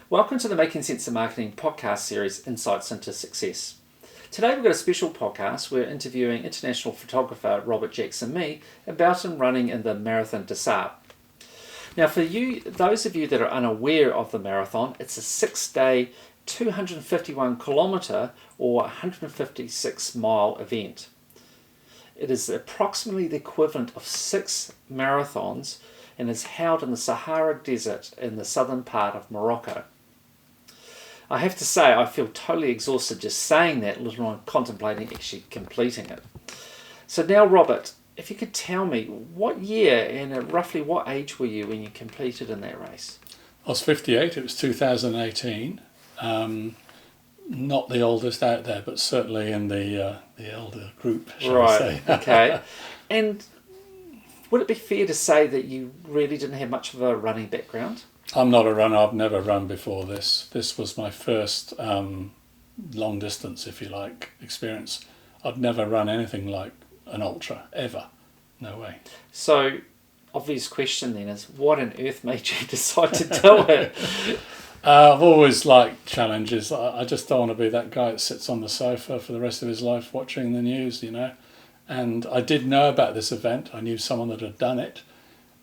Welcome to the Making Sense of Marketing podcast series, Insights into Success. Today we've got a special podcast. We're interviewing international photographer Robert Jackson-Mee about him running in the Marathon des Sables. Now for you, those of you that are unaware of the marathon, it's a 6-day, 251 kilometre or 156 mile event. It is approximately the equivalent of 6 marathons and is held in the Sahara Desert in the southern part of Morocco. I have to say, I feel totally exhausted just saying that, let alone contemplating actually completing it. So now, Robert, if you could tell me what year and at roughly what age were you when you completed in that race? I was 58, it was 2018. Not the oldest out there, but certainly in the elder group, shall I say. Okay. And would it be fair to say that you really didn't have much of a running background? I'm not a runner, I've never run before this. This was my first long distance, if you like, experience. I'd never run anything like an ultra, ever. No way. So, obvious question then is, what on earth made you decide to do it? I've always liked challenges. I just don't want to be that guy that sits on the sofa for the rest of his life watching the news, you know. And I did know about this event. I knew someone that had done it.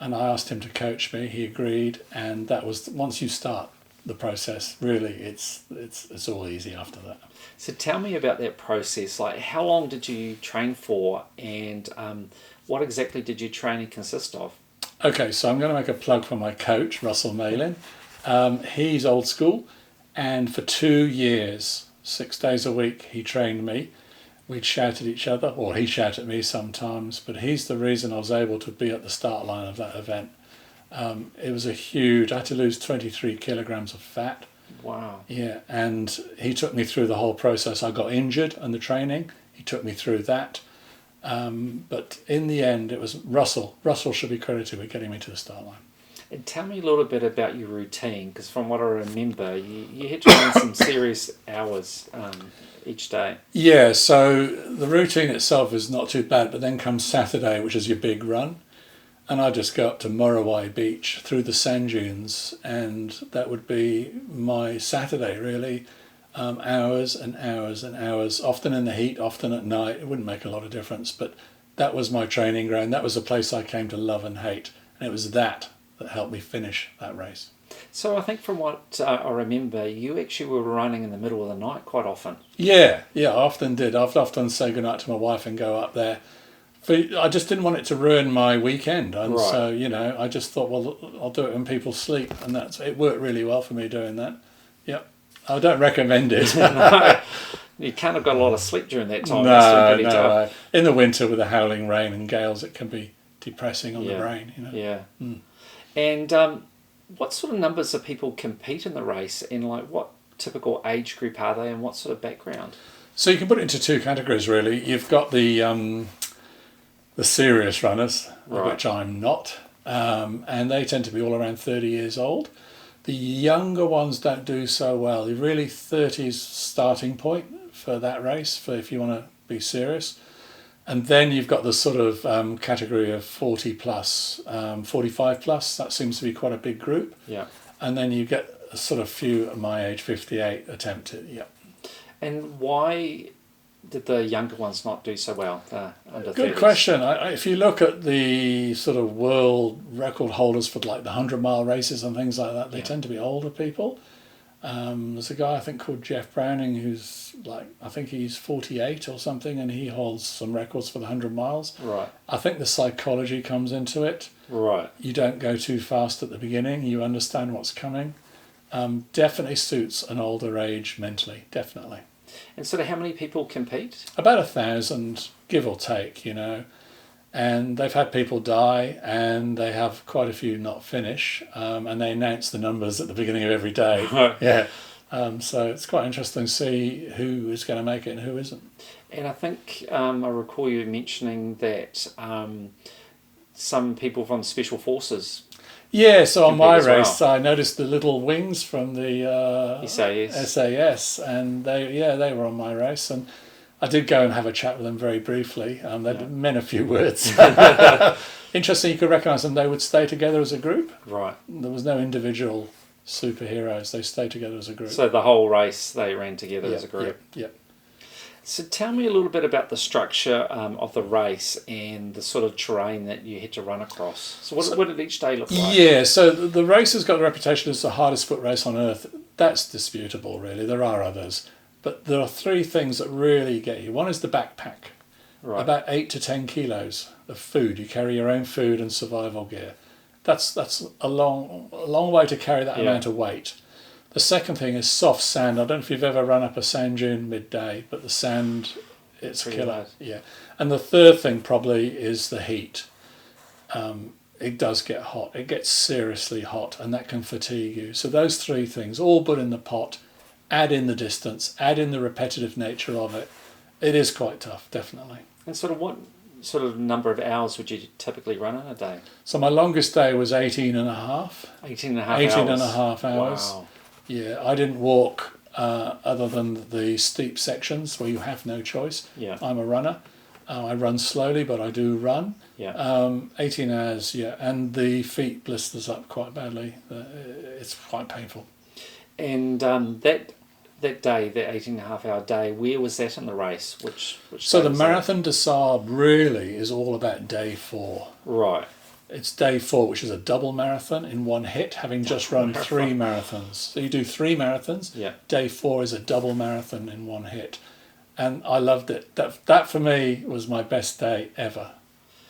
And I asked him to coach me. He agreed. And that was, once you start the process, really, it's all easy after that. So tell me about that process. Like, how long did you train for? And what exactly did your training consist of? Okay, so I'm going to make a plug for my coach, Russell Malin. He's old school, and for 2 years, 6 days a week, he trained me. We'd shout at each other, or he shouted at me sometimes, but he's the reason I was able to be at the start line of that event. It was I had to lose 23 kilograms of fat. Wow. Yeah, and he took me through the whole process. I got injured in the training. He took me through that. But in the end, it was Russell. Russell should be credited with getting me to the start line. And tell me a little bit about your routine, because from what I remember, you had to run some serious hours each day. Yeah, so the routine itself is not too bad, but then comes Saturday, which is your big run. And I just go up to Murray Beach through the sand dunes, and that would be my Saturday, really. Hours and hours and hours, often in the heat, often at night. It wouldn't make a lot of difference, but that was my training ground. That was a place I came to love and hate. And it was that helped me finish that race. So I think from what I remember, you actually were running in the middle of the night quite often. Yeah, I often did. I'd often say goodnight to my wife and go up there. I just didn't want it to ruin my weekend. And right. So, I just thought, well, I'll do it when people sleep. And it worked really well for me doing that. Yep. I don't recommend it. No, you can't have got a lot of sleep during that time. No. In the winter with the howling rain and gales, it can be depressing on the brain. Yeah. Mm. And what sort of numbers of people compete in the race, and like what typical age group are they, and what sort of background? So you can put it into 2 categories, really. You've got the serious runners, right, which I'm not, and they tend to be all around 30 years old. The younger ones don't do so well. The really 30s starting point for that race, for if you want to be serious. And then you've got the sort of category of 40 plus, 45 plus. That seems to be quite a big group. Yeah. And then you get a sort of few at my age, 58, attempt it. Yeah. And why did the younger ones not do so well? Under Good 30s? question. If you look at the sort of world record holders for like the 100-mile races and things like that, they tend to be older people. There's a guy I think called Jeff Browning who's I think he's 48 or something, and he holds some records for the 100 miles. Right. I think the psychology comes into it. Right. You don't go too fast at the beginning. You understand what's coming. Definitely suits an older age mentally, definitely. And sort of how many people compete? About 1,000, give or take, And they've had people die, and they have quite a few not finish, and they announce the numbers at the beginning of every day. Yeah. So it's quite interesting to see who is going to make it and who isn't. And I think I recall you mentioning that some people from Special Forces. Yeah, so on my race, well. I noticed the little wings from the SAS, and they were on my race, and I did go and have a chat with them very briefly. They meant a few words. Interesting, you could recognise them. They would stay together as a group. Right. There was no individual superheroes. They stay together as a group. So the whole race, they ran together as a group. Yeah. So tell me a little bit about the structure of the race and the sort of terrain that you had to run across. So what did each day look like? Yeah, so the race has got the reputation as the hardest foot race on earth. That's disputable, really. There are others. But there are three things that really get you. One is the backpack. Right. About 8 to 10 kilos of food. You carry your own food and survival gear. That's a long way to carry that amount of weight. The second thing is soft sand. I don't know if you've ever run up a sand dune midday, but the sand, it's Pretty killer. hard. Yeah. And the third thing probably is the heat. It does get hot. It gets seriously hot, and that can fatigue you. So those three things, all put in the pot, add in the distance, add in the repetitive nature of it. It is quite tough, definitely. And sort of what sort of number of hours would you typically run in a day? So my longest day was 18 and a half. 18 and a half 18 hours. and a half hours. Wow. Yeah, I didn't walk other than the steep sections where you have no choice. Yeah. I'm a runner. I run slowly, but I do run. Yeah. 18 hours, yeah. And the feet blisters up quite badly. It's quite painful. And that day, that 18 and a half hour day, where was that in the race? Which So day the was that? Marathon des Sables really is all about day 4. Right. It's day 4, which is a double marathon in one hit, having just run 3 marathons. So you do 3 marathons. Yeah. Day 4 is a double marathon in one hit. And I loved it. That for me was my best day ever.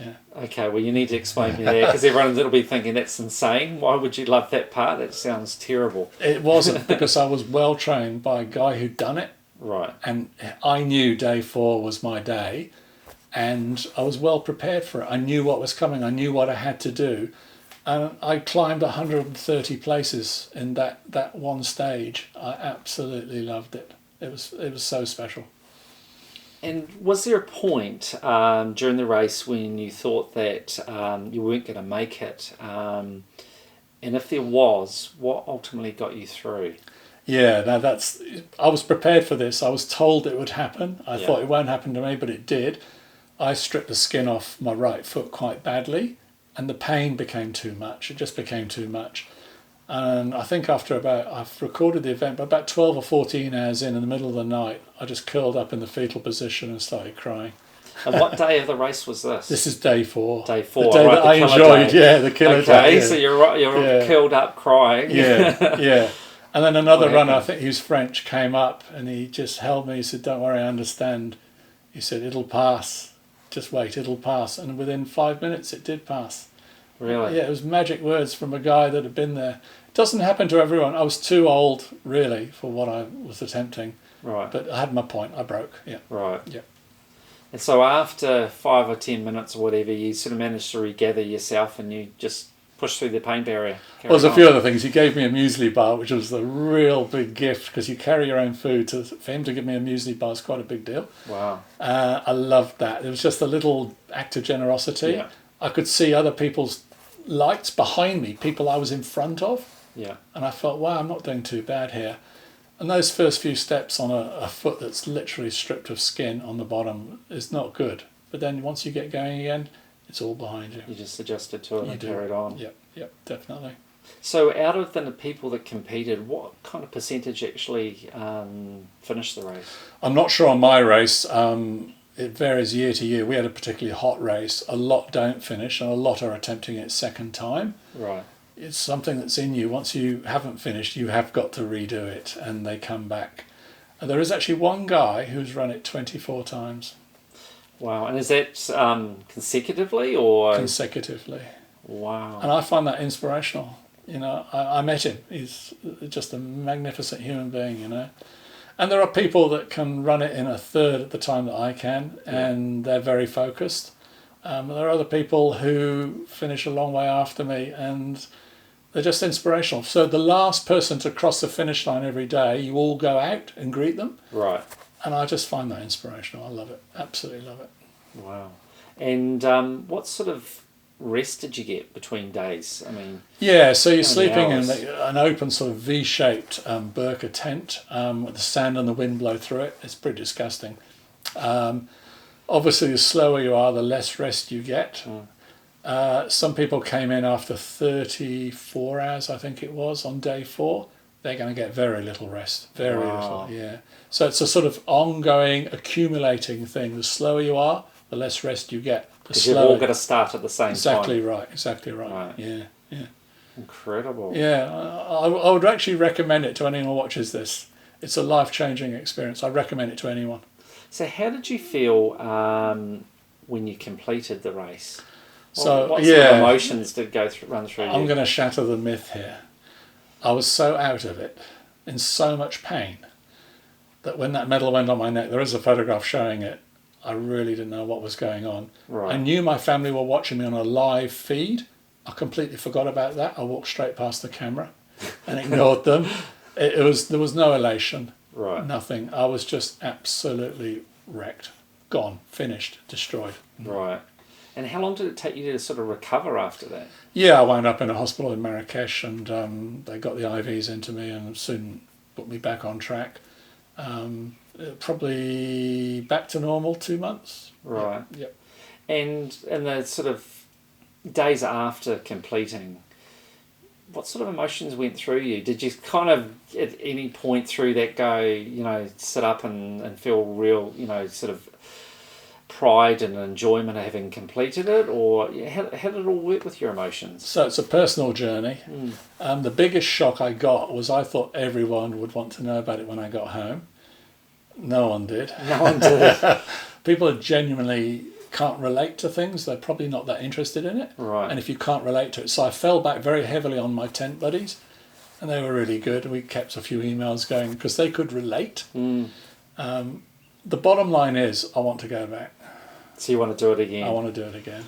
Yeah. Okay, well, you need to explain me there, because everyone will be thinking that's insane. Why would you love that part? That sounds terrible. It wasn't, because I was well trained by a guy who'd done it. Right. And I knew day 4 was my day. And I was well prepared for it. I knew what was coming. I knew what I had to do. And I climbed 130 places in that one stage. I absolutely loved it. It was so special. And was there a point during the race when you thought that you weren't going to make it? And if there was, what ultimately got you through? Yeah, now I was prepared for this. I was told it would happen. I Yeah. thought it won't happen to me, but it did. I stripped the skin off my right foot quite badly, and the pain became too much. It just became too much. And I think I've recorded the event, but about 12 or 14 hours in the middle of the night, I just curled up in the fetal position and started crying. And what day of the race was this? This is day 4. Day 4, The day right, that the I killer enjoyed, day. yeah, the killer Okay, day. Yeah. so you're curled up crying. Yeah. And then another What runner, I happened? think he was French, came up and he just held me. He said, "Don't worry, I understand." He said, "It'll pass. Just wait, it'll pass." And within 5 minutes, it did pass. Really? Yeah, it was magic words from a guy that had been there. It doesn't happen to everyone. I was too old, really, for what I was attempting. Right. But I had my point. I broke. Yeah. Right. Yeah. And so after 5 or 10 minutes or whatever, you sort of managed to regather yourself and you just pushed through the pain barrier. Well, there's a few other things. He gave me a muesli bar, which was a real big gift because you carry your own food. So for him to give me a muesli bar is quite a big deal. Wow. I loved that. It was just a little act of generosity. Yeah. I could see other people's lights behind me, people I was in front of, Yeah. and I felt, wow, I'm not doing too bad here. And those first few steps on a foot that's literally stripped of skin on the bottom is not good. But then once you get going again, it's all behind you. You just adjusted to it and do. carried on. Yep, definitely. So out of the people that competed, what kind of percentage actually finished the race? I'm not sure on my race. It varies year to year. We had a particularly hot race. A lot don't finish, and a lot are attempting it second time. Right. It's something that's in you. Once you haven't finished, you have got to redo it, and they come back. And there is actually one guy who's run it 24 times. Wow. And is that consecutively or? Consecutively. Wow. And I find that inspirational. You know, I met him. He's just a magnificent human being, you know. And there are people that can run it in a third at the time that I can, and they're very focused. There are other people who finish a long way after me, and they're just inspirational. So the last person to cross the finish line every day, you all go out and greet them. Right. And I just find that inspirational. I love it. Absolutely love it. Wow. And what sort of rest did you get between days? I mean, yeah, so you're how many sleeping in hours? an open sort of V-shaped burqa tent with the sand and the wind blow through it. It's pretty disgusting. Obviously, the slower you are, the less rest you get. Some people came in after 34 hours, I think it was, on day 4. They're going to get very little rest. Very Wow. little, yeah. So it's a sort of ongoing, accumulating thing. The slower you are, the less rest you get. Because you've all got to start at the same Exactly time. right, exactly right. Right. Yeah, yeah. Incredible. Yeah, I would actually recommend it to anyone who watches this. It's a life-changing experience. I recommend it to anyone. So how did you feel when you completed the race? So, what sort of emotions did run through you? I'm going to shatter the myth here. I was so out of it, in so much pain, that when that medal went on my neck, there is a photograph showing it, I really didn't know what was going on. Right. I knew my family were watching me on a live feed. I completely forgot about that. I walked straight past the camera and ignored them. There was no elation, Right. nothing. I was just absolutely wrecked, gone, finished, destroyed. Right. And how long did it take you to sort of recover after that? Yeah, I wound up in a hospital in Marrakesh, and they got the IVs into me and soon put me back on track. Probably back to normal 2 months. Right. Yep. And in the sort of days after completing, what sort of emotions went through you? Did you kind of at any point through that go, sit up and feel real, sort of pride and enjoyment of having completed it? Or how did it all work with your emotions? So it's a personal journey. The biggest shock I got was I thought everyone would want to know about it when I got home. No one did. No one did. People genuinely can't relate to things. They're probably not that interested in it. Right. And if you can't relate to it, so I fell back very heavily on my tent buddies, and they were really good. We kept a few emails going because they could relate. The bottom line is I want to go back. So you want to do it again? I want to do it again.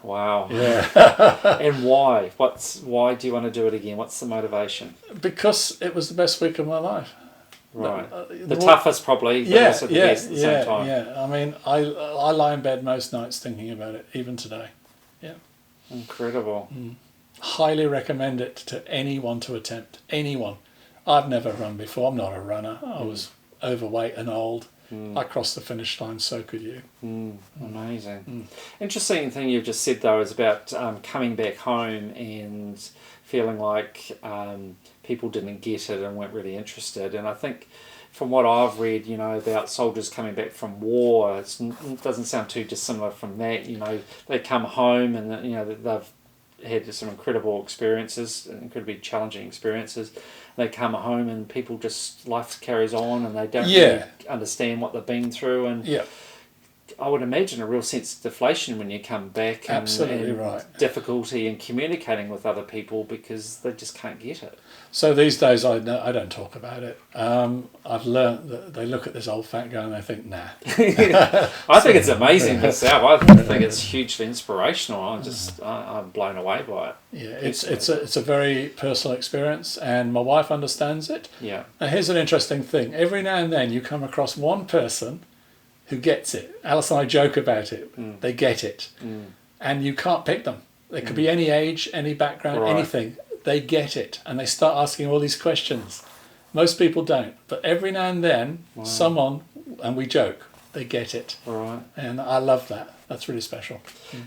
Wow. Yeah. And why? Why do you want to do it again? What's the motivation? Because it was the best week of my life. Right. The toughest probably, but also the best at the same time. Yeah. I mean, I lie in bed most nights thinking about it, even today. Yeah. Incredible. Highly recommend it to anyone to attempt. Anyone. I've never run before. I'm not a runner. I was overweight and old. I crossed the finish line, so could you. Amazing. Interesting thing you've just said though is about coming back home and feeling like people didn't get it and weren't really interested. And I think from what I've read, about soldiers coming back from war, it doesn't sound too dissimilar from that. They come home and they've had some incredible experiences, incredibly challenging experiences. They come home and people just, life carries on and they don't really understand what they've been through. And I would imagine a real sense of deflation when you come back. Absolutely and right. Difficulty in communicating with other people because they just can't get it. So these days I don't talk about it. I've learnt that they look at this old fat guy and they think, nah. I think it's amazing myself. I think it's hugely inspirational. I'm blown away by it. Yeah, it's a very personal experience, and my wife understands it. Yeah. And here's an interesting thing. Every now and then you come across one person who gets it. Alice and I joke about it. They get it. And you can't pick them. They could be any age, any background, anything. They get it. And they start asking all these questions. Most people don't. But every now and then, someone, and we joke, they get it. Right. And I love that. That's really special.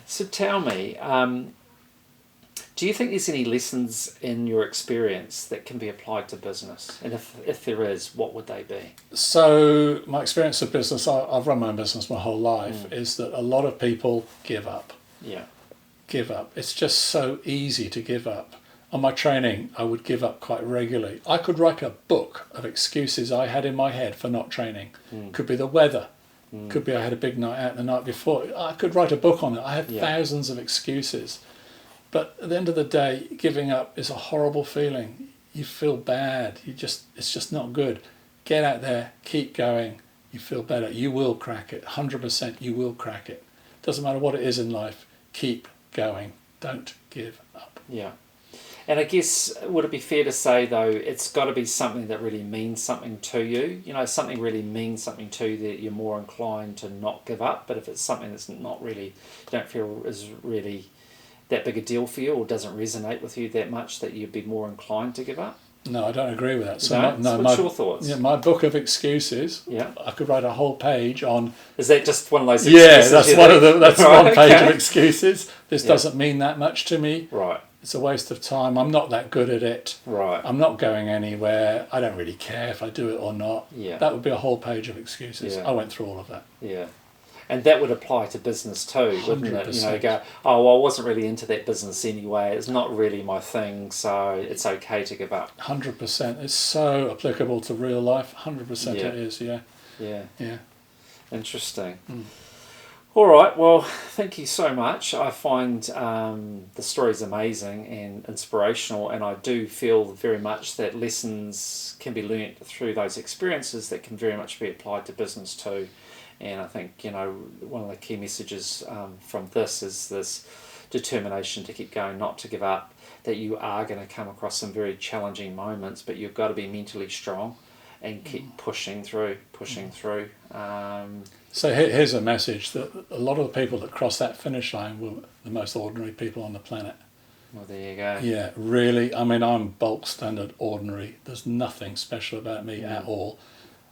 So tell me, do you think there's any lessons in your experience that can be applied to business? And if there is, what would they be? So my experience of business, I've run my own business my whole life, is that a lot of people give up. Yeah. Give up. It's just so easy to give up. On my training, I would give up quite regularly. I could write a book of excuses I had in my head for not training. Could be the weather. Could be I had a big night out the night before. I could write a book on it. I had thousands of excuses. But at the end of the day, giving up is a horrible feeling. You feel bad. It's just not good. Get out there, keep going. You feel better. You will crack it. 100% you will crack it. Doesn't matter what it is in life. Keep going. Don't give up. Yeah. And I guess, would it be fair to say, though, it's got to be something that really means something to you? Something really means something to you that you're more inclined to not give up. But if it's something that's not really, you don't feel is really that big a deal for you or doesn't resonate with you that much, that you'd be more inclined to give up? No, I don't agree with that. So What's your thoughts? Yeah, my book of excuses. Yeah. I could write a whole page on. Is that just one of those Yeah, excuses? that's one of the. That's Right, one page okay. of excuses. This doesn't mean that much to me. Right. It's a waste of time. I'm not that good at it. Right. I'm not going anywhere. I don't really care if I do it or not. Yeah. That would be a whole page of excuses. Yeah. I went through all of that. Yeah. And that would apply to business too, wouldn't it? 100%. You know, go, oh, well, I wasn't really into that business anyway. It's not really my thing, so it's okay to give up. 100%. It's so applicable to real life. 100% Yeah. it is, yeah. Yeah. Yeah. Interesting. All right. Well, thank you so much. I find the stories amazing and inspirational, and I do feel very much that lessons can be learnt through those experiences that can very much be applied to business too. And I think, you know, one of the key messages from this is this determination to keep going, not to give up, that you are going to come across some very challenging moments, but you've got to be mentally strong and keep pushing through. So here's a message that a lot of the people that cross that finish line were the most ordinary people on the planet. Well, there you go. Yeah, really. I mean, I'm bulk standard ordinary. There's nothing special about me at all.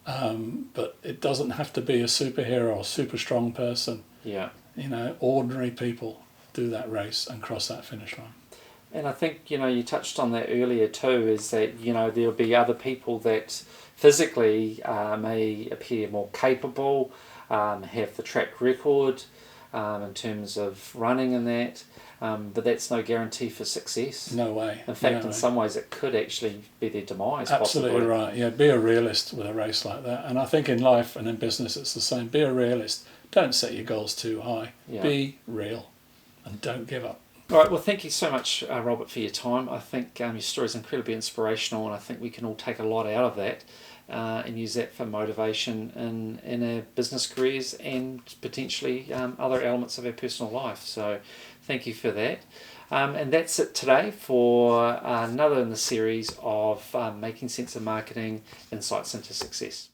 But it doesn't have to be a superhero or super strong person. Yeah. You know, ordinary people do that race and cross that finish line. And I think, you know, you touched on that earlier too, is that, you know, there'll be other people that physically may appear more capable, have the track record in terms of running and that, but that's no guarantee for success. No way. In fact, No in way. some ways it could actually be their demise. Absolutely possibly. right. Yeah, be a realist with a race like that. And I think in life and in business it's the same. Be a realist. Don't set your goals too high. Yeah. Be real and don't give up. All right, well, thank you so much, Robert, for your time. I think your story is incredibly inspirational, and I think we can all take a lot out of that and use that for motivation in our business careers and potentially other elements of our personal life. So thank you for that. And that's it today for another in the series of Making Sense of Marketing, Insights into Success.